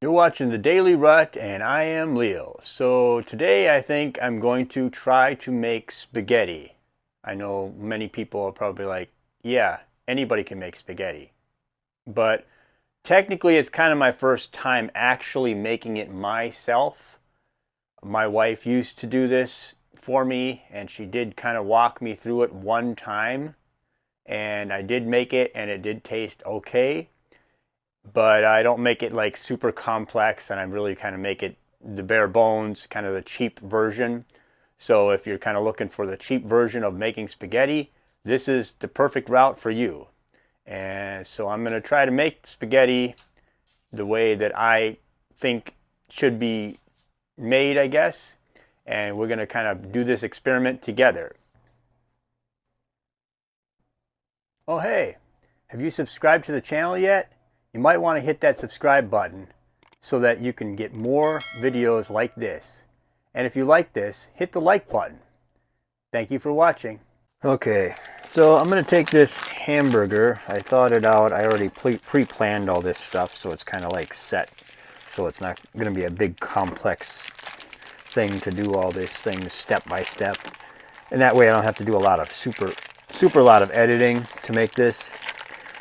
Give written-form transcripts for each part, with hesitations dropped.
You're watching The Daily Rut, and I am Leo. So today I think I'm going to try to make spaghetti. I know many people are probably like, yeah, anybody can make spaghetti. But technically it's kind of my first time actually making it myself. My wife used to do this for me, and she did kind of walk me through it one time. And I did make it, and it did taste okay, but I don't make it like super complex, and I really kind of make it the bare bones, kind of the cheap version. So if you're kind of looking for the cheap version of making spaghetti, this is the perfect route for you. And so I'm going to try to make spaghetti the way that I think should be made, I guess. And we're going to kind of do this experiment together. Oh, hey, have you subscribed to the channel yet? You might want to hit that subscribe button so that you can get more videos like this. And if you like this, hit the like button. Thank you for watching. Okay, so I'm going to take this hamburger. I thought it out. I already pre-planned all this stuff, so it's kind of like set. So it's not going to be a big complex thing to do all these things step by step. And that way I don't have to do a lot of super lot of editing to make this.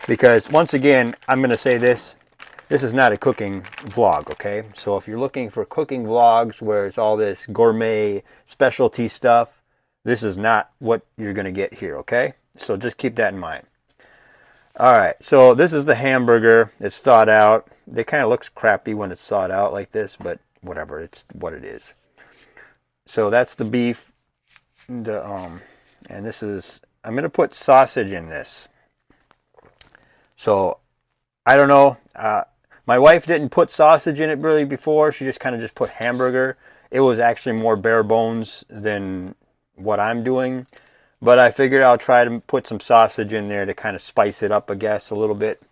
Because once again, I'm going to say this is not a cooking vlog, okay? So if you're looking for cooking vlogs where it's all this gourmet specialty stuff, this is not what you're going to get here, okay? So just keep that in mind. All right, so this is the hamburger. It's thawed out. It kind of looks crappy when it's thawed out like this, but whatever, it's what it is. So that's the beef. And this is, I'm going to put sausage in this. So I don't know. My wife didn't put sausage in it really before. She just kind of just put hamburger. It was actually more bare bones than what I'm doing. But I figured I'll try to put some sausage in there to kind of spice it up, I guess, a little bit.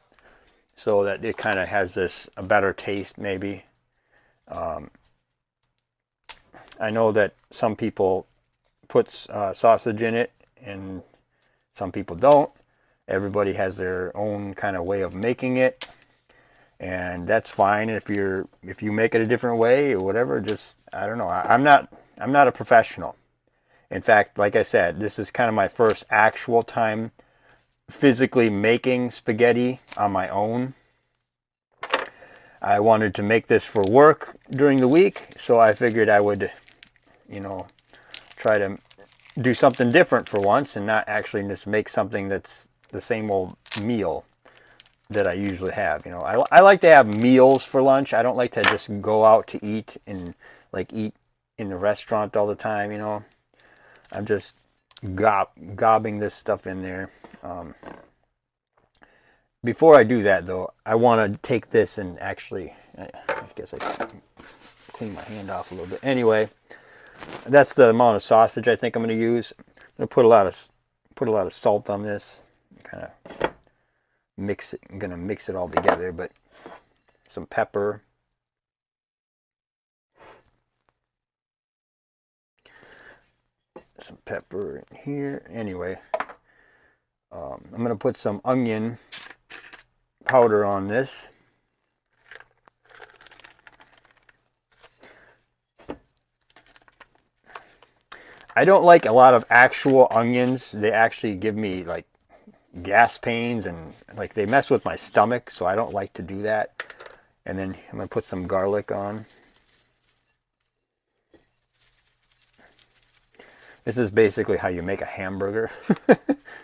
So that it kind of has a better taste, maybe. I know that some people put sausage in it and some people don't. Everybody has their own kind of way of making it. And that's fine if you make it a different way or whatever. Just, I don't know. I'm not a professional. In fact, like I said, this is kind of my first actual time physically making spaghetti on my own. I wanted to make this for work during the week, so I figured I would, try to do something different for once and not actually just make something that's the same old meal that I usually have. I like to have meals for lunch. I don't like to just go out to eat and like eat in the restaurant all the time. I'm just gobbing this stuff in there. Before I do that, though, I want to take this and actually, I guess I can clean my hand off a little bit. Anyway, that's the amount of sausage I think I'm going to use. I'm going to put a lot of salt on this. Kind of mix it. I'm going to mix it all together, but some pepper. Some pepper in here. Anyway, I'm going to put some onion powder on this. I don't like a lot of actual onions. They actually give me like gas pains and like they mess with my stomach, so I don't like to do that. And then I'm going to put some garlic on. This is basically how you make a hamburger.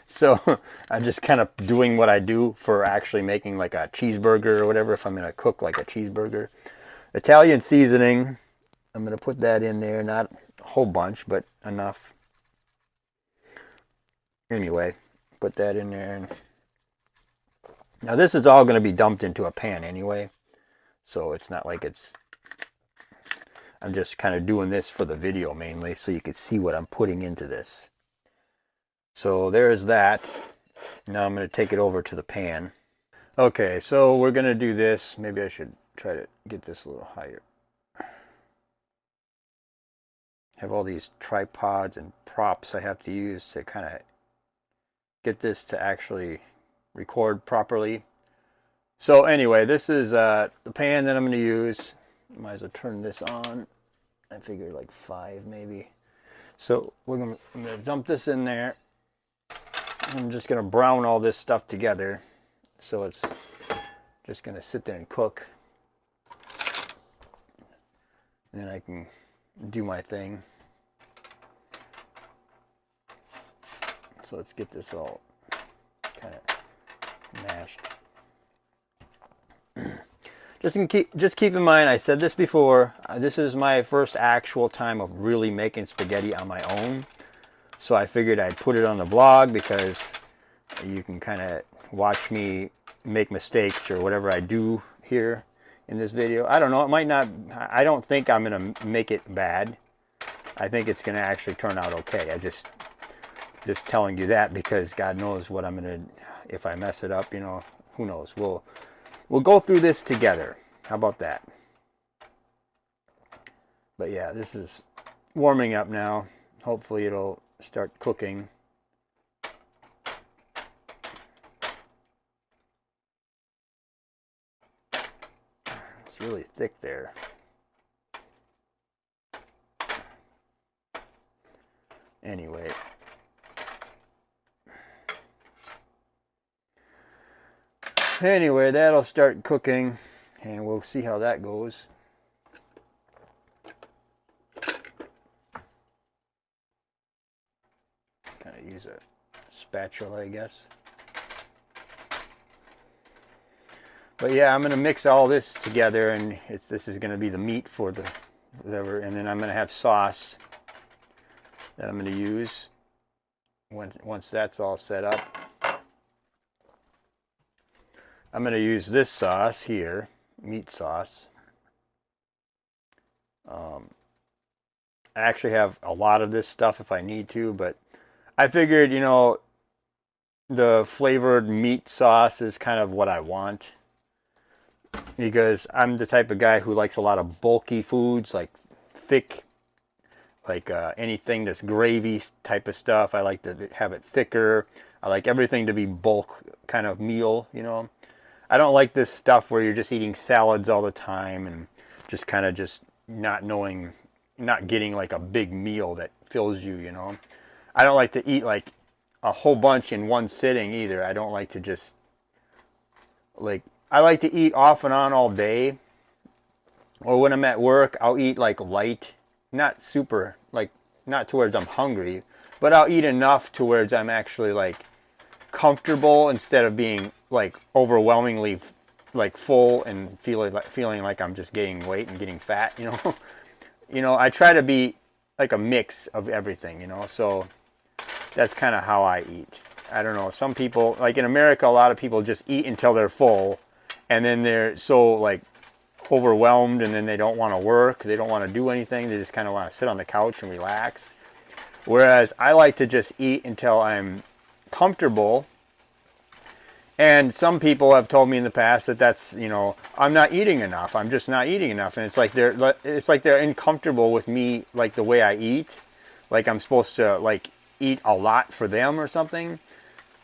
So I'm just kind of doing what I do for actually making like a cheeseburger or whatever, if I'm going to cook like a cheeseburger. Italian seasoning, I'm going to put that in there. Not a whole bunch, but enough. Anyway, put that in there. Now this is all going to be dumped into a pan anyway. So it's not like I'm just kind of doing this for the video mainly so you can see what I'm putting into this. So there's that. Now I'm going to take it over to the pan. Okay, so we're going to do this. Maybe I should try to get this a little higher. Have all these tripods and props I have to use to kind of get this to actually record properly. So anyway, this is the pan that I'm going to use. Might as well turn this on. I figure like 5 maybe. So I'm going to dump this in there. I'm just going to brown all this stuff together. So it's just going to sit there and cook. And then I can do my thing. So let's get this all kind of mashed. Just keep in mind, I said this before, this is my first actual time of really making spaghetti on my own. So I figured I'd put it on the vlog because you can kind of watch me make mistakes or whatever I do here in this video. I don't know, it might not, I don't think I'm going to make it bad. I think it's going to actually turn out okay. I just telling you that because God knows what I'm going to, if I mess it up, you know, who knows. We'll go through this together. How about that? But yeah, this is warming up now. Hopefully it'll start cooking. It's really thick there. Anyway. Anyway, that'll start cooking, and we'll see how that goes. Kind of use a spatula, I guess. But yeah, I'm going to mix all this together, and this is going to be the meat for the whatever, and then I'm going to have sauce that I'm going to use once that's all set up. I'm going to use this sauce here, meat sauce. I actually have a lot of this stuff if I need to, but I figured, you know, the flavored meat sauce is kind of what I want. Because I'm the type of guy who likes a lot of bulky foods, like thick, like anything that's gravy type of stuff. I like to have it thicker. I like everything to be bulk kind of meal, you know. I don't like this stuff where you're just eating salads all the time and just kind of just not knowing, not getting like a big meal that fills you, you know. I don't like to eat like a whole bunch in one sitting either. I don't like to just, like, I like to eat off and on all day. Or when I'm at work, I'll eat like light, not super, like, not towards I'm hungry, but I'll eat enough towards I'm actually like comfortable instead of being like overwhelmingly like full and feeling like I'm just gaining weight and getting fat, you know. You know, I try to be like a mix of everything, you know. So that's kind of how I eat. I don't know, some people, like in America, a lot of people just eat until they're full and then they're so like overwhelmed and then they don't want to work, they don't want to do anything, they just kind of want to sit on the couch and relax. Whereas I like to just eat until I'm comfortable. And some people have told me in the past that that's, you know, I'm not eating enough. I'm just not eating enough. And it's like they're uncomfortable with me, like the way I eat. Like I'm supposed to like eat a lot for them or something.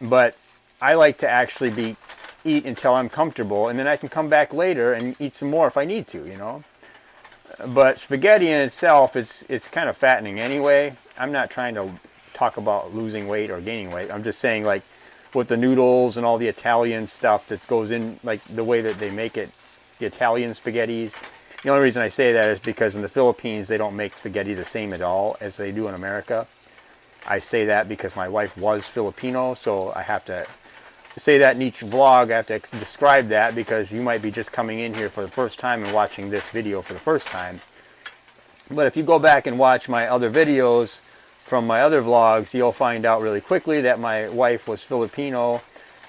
But I like to actually eat until I'm comfortable, and then I can come back later and eat some more if I need to, you know. But spaghetti in itself, it's kind of fattening anyway. I'm not trying to talk about losing weight or gaining weight. I'm just saying, like, with the noodles and all the Italian stuff that goes in, like the way that they make it, the Italian spaghettis. The only reason I say that is because in the Philippines, they don't make spaghetti the same at all as they do in America. I say that because my wife was Filipino, so I have to say that in each vlog. I have to describe that because you might be just coming in here for the first time and watching this video for the first time. But if you go back and watch my other videos from my other vlogs, you'll find out really quickly that my wife was Filipino,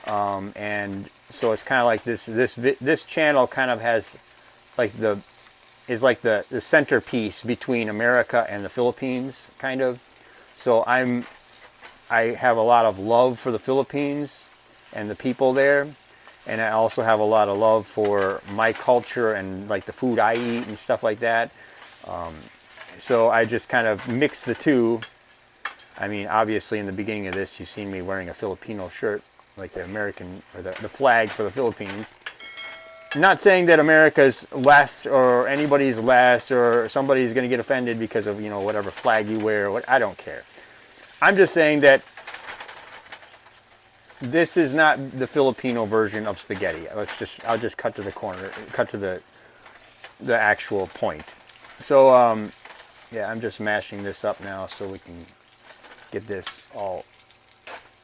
and so it's kind of like this channel kind of has like the centerpiece between America and the Philippines, kind of. So I have a lot of love for the Philippines and the people there, and I also have a lot of love for my culture and like the food I eat and stuff like that. So I just kind of mix the two. I mean, obviously in the beginning of this, you've seen me wearing a Filipino shirt, like the American, or the flag for the Philippines. I'm not saying that America's less or anybody's less or somebody's going to get offended because of, you know, whatever flag you wear. What, I don't care. I'm just saying that this is not the Filipino version of spaghetti. I'll just cut to the corner, cut to the actual point. So, yeah, I'm just mashing this up now so we can get this all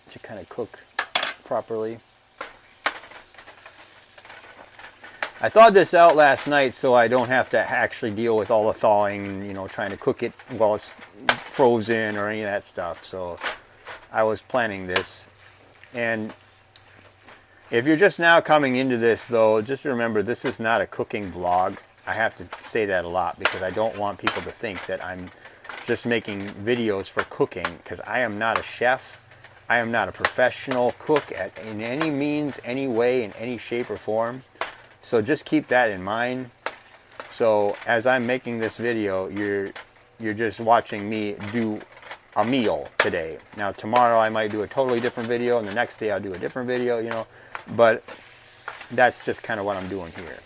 to kind of cook properly. I thawed this out last night so I don't have to actually deal with all the thawing and, you know, trying to cook it while it's frozen or any of that stuff. So I was planning this. And if you're just now coming into this, though, just remember this is not a cooking vlog. I have to say that a lot because I don't want people to think that I'm just making videos for cooking, because I am not a chef. I am not a professional cook in any means, any way, in any shape or form. So just keep that in mind. So as I'm making this video, you're just watching me do a meal today. Now tomorrow I might do a totally different video, and the next day I'll do a different video, you know. But that's just kind of what I'm doing here.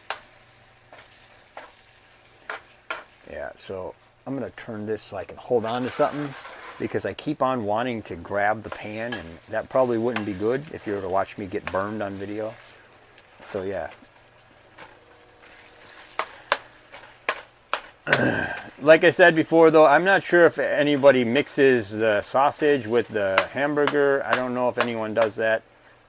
Yeah, so I'm going to turn this so I can hold on to something, because I keep on wanting to grab the pan, and that probably wouldn't be good if you were to watch me get burned on video. So yeah. Like I said before, though, I'm not sure if anybody mixes the sausage with the hamburger. I don't know if anyone does that.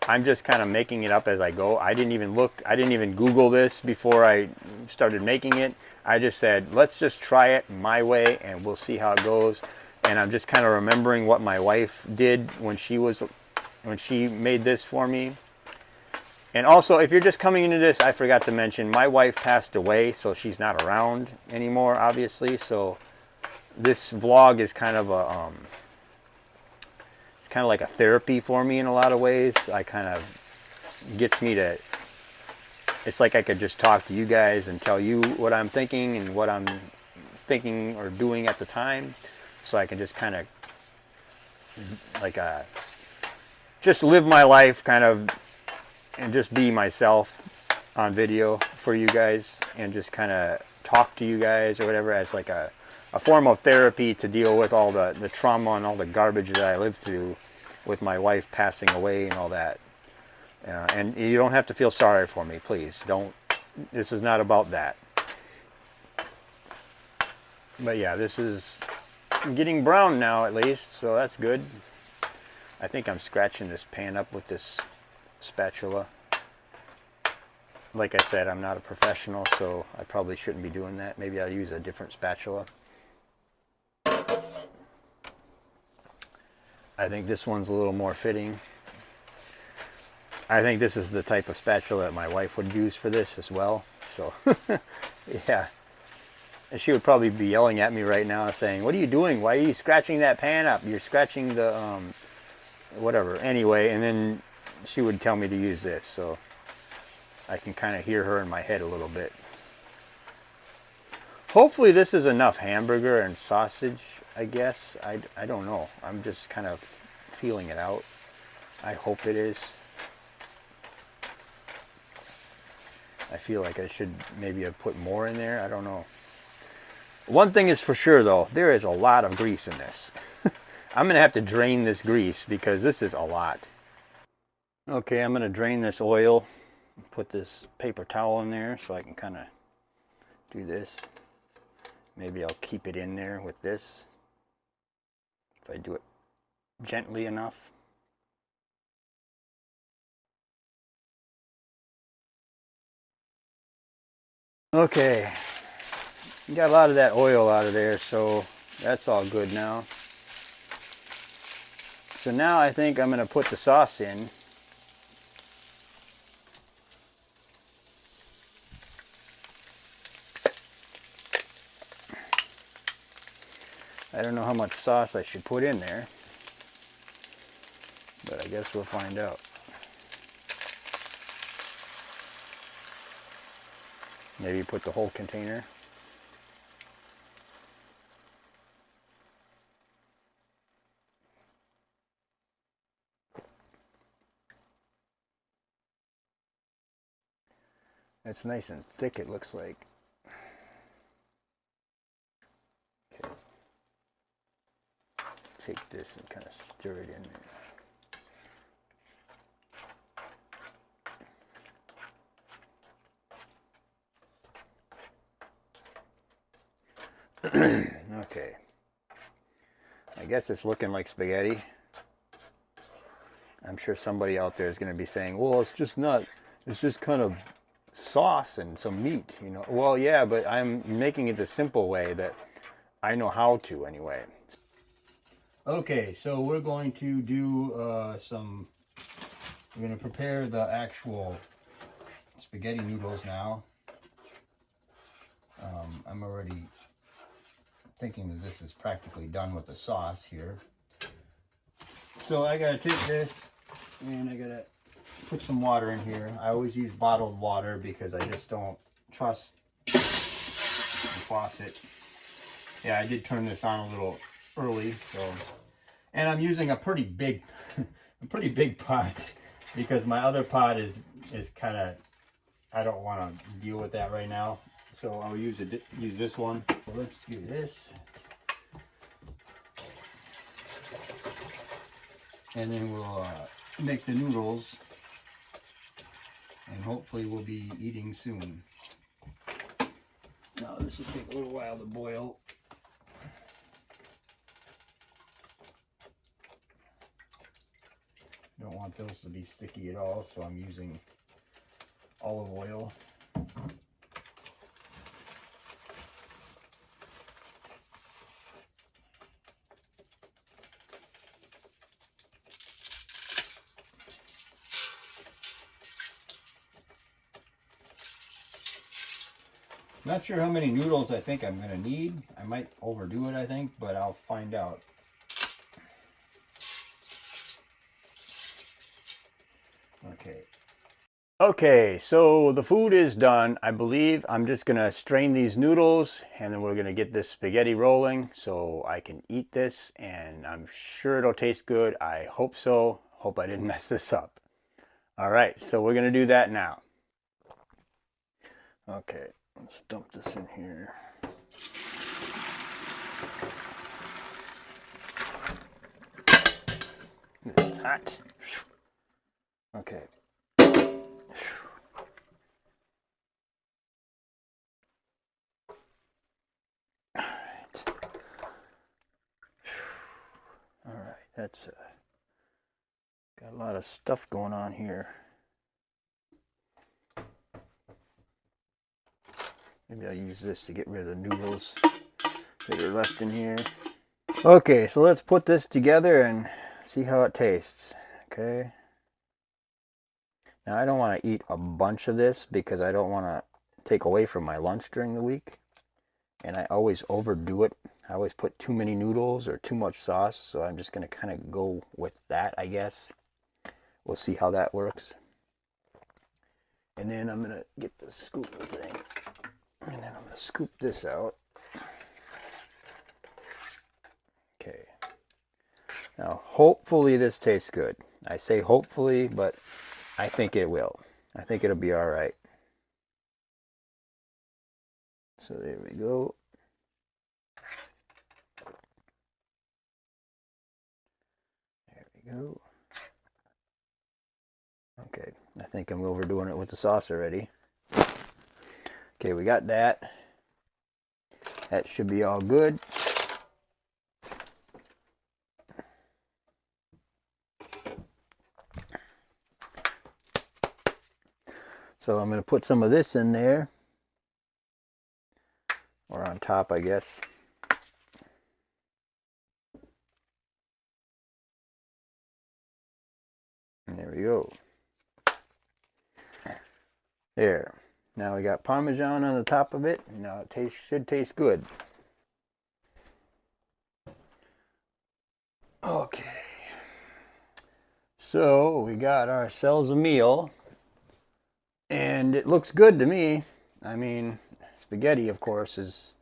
I'm just kind of making it up as I go. I didn't even look, I didn't even Google this before I started making it. I just said, let's just try it my way and we'll see how it goes. And I'm just kind of remembering what my wife did when she made this for me. And also, if you're just coming into this, I forgot to mention, my wife passed away, so she's not around anymore, obviously. So this vlog is kind of a, it's kind of like a therapy for me in a lot of ways. Gets me to, it's like I could just talk to you guys and tell you what I'm thinking and what I'm thinking or doing at the time. So I can just kind of, like, just live my life kind of, and just be myself on video for you guys, and just kind of talk to you guys or whatever, as like a form of therapy to deal with all the trauma and all the garbage that I lived through with my wife passing away and all that. And you don't have to feel sorry for me, please. Don't. This is not about that. But yeah, this is getting brown now at least, so that's good. I think I'm scratching this pan up with this spatula. Like I said, I'm not a professional, so I probably shouldn't be doing that. Maybe I'll use a different spatula. I think this one's a little more fitting. I think this is the type of spatula that my wife would use for this as well. So, yeah. And she would probably be yelling at me right now saying, what are you doing? Why are you scratching that pan up? You're scratching the, whatever. Anyway, and then she would tell me to use this, so I can kind of hear her in my head a little bit. Hopefully this is enough hamburger and sausage, I guess. I don't know. I'm just kind of feeling it out. I hope it is. I feel like I should maybe have put more in there. I don't know. One thing is for sure, though. There is a lot of grease in this. I'm going to have to drain this grease because this is a lot. Okay, I'm going to drain this oil. Put this paper towel in there so I can kind of do this. Maybe I'll keep it in there with this if I do it gently enough. Okay, got a lot of that oil out of there, so that's all good now. So now I think I'm going to put the sauce in. I don't know how much sauce I should put in there, but I guess we'll find out. Maybe put the whole container. It's nice and thick, it looks like. Okay. Let's take this and kind of stir it in there. Okay. I guess it's looking like spaghetti. I'm sure somebody out there is going to be saying, well, it's just not, it's just kind of sauce and some meat, you know. Well, yeah, but I'm making it the simple way that I know how to anyway. Okay, so we're going to do we're going to prepare the actual spaghetti noodles now. I'm already thinking that this is practically done with the sauce here. So I gotta take this and I gotta put some water in here. I always use bottled water because I just don't trust the faucet. Yeah, I did turn this on a little early, so. And I'm using a pretty big, pot because my other pot is kind of, I don't want to deal with that right now. So I'll use this one. So let's do this. And then we'll make the noodles, and hopefully we'll be eating soon. Now this will take a little while to boil. Don't want those to be sticky at all, so I'm using olive oil. Not sure how many noodles I think I'm going to need. I might overdo it, I think, but I'll find out. Okay, so the food is done. I believe I'm just going to strain these noodles, and then we're going to get this spaghetti rolling so I can eat this, and I'm sure it'll taste good. I hope so. Hope I didn't mess this up. All right, so we're going to do that now. Okay, let's dump this in here. It's hot. Okay. Alright, that's got a lot of stuff going on here. Maybe I'll use this to get rid of the noodles that are left in here. Okay, so let's put this together and see how it tastes. Okay. Now I don't want to eat a bunch of this because I don't want to take away from my lunch during the week. And I always overdo it. I always put too many noodles or too much sauce, so I'm just going to kind of go with that, I guess. We'll see how that works. And then I'm going to get the scooper thing. And then I'm going to scoop this out. Okay. Now, hopefully this tastes good. I say hopefully, but I think it will. I think it'll be all right. So there we go. There we go. Okay, I think I'm overdoing it with the sauce already. Okay, we got that. That should be all good. So I'm going to put some of this in there. Or on top, I guess. And there we go. There. Now we got Parmesan on the top of it. Now it should taste good. Okay. So we got ourselves a meal. And it looks good to me. I mean, spaghetti, of course, is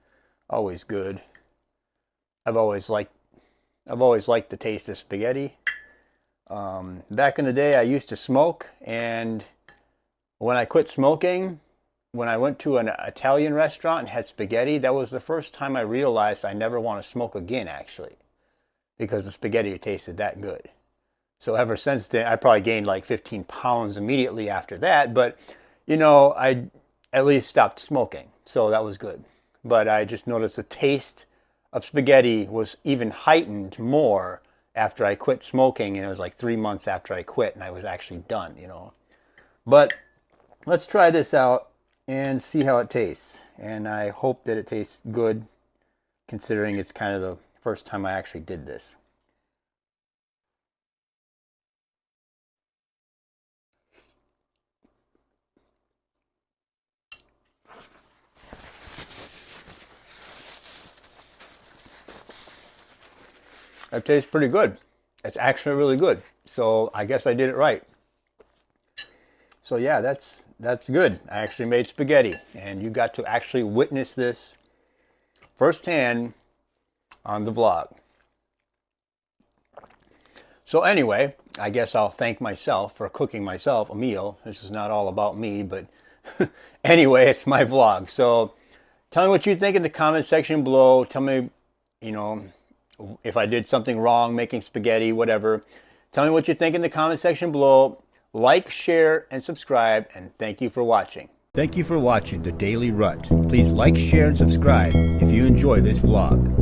always good. I've always liked the taste of spaghetti. Back in the day, I used to smoke, and when I quit smoking, when I went to an Italian restaurant and had spaghetti, that was the first time I realized I never want to smoke again, actually, because the spaghetti tasted that good. So ever since then, I probably gained like 15 pounds immediately after that. But, you know, I at least stopped smoking. So that was good. But I just noticed the taste of spaghetti was even heightened more after I quit smoking. And it was like 3 months after I quit and I was actually done, you know. But let's try this out and see how it tastes. And I hope that it tastes good, considering it's kind of the first time I actually did this. It tastes pretty good. It's actually really good. So I guess I did it right. So yeah, that's good. I actually made spaghetti, and you got to actually witness this firsthand on the vlog. So anyway, I guess I'll thank myself for cooking myself a meal. This is not all about me, but anyway, it's my vlog. So tell me what you think in the comment section below. Tell me, you know, if I did something wrong making spaghetti, whatever. Tell me what you think in the comment section below. Like, share, and subscribe, and thank you for watching. Thank you for watching The Daily Rut. Please like, share, and subscribe if you enjoy this vlog.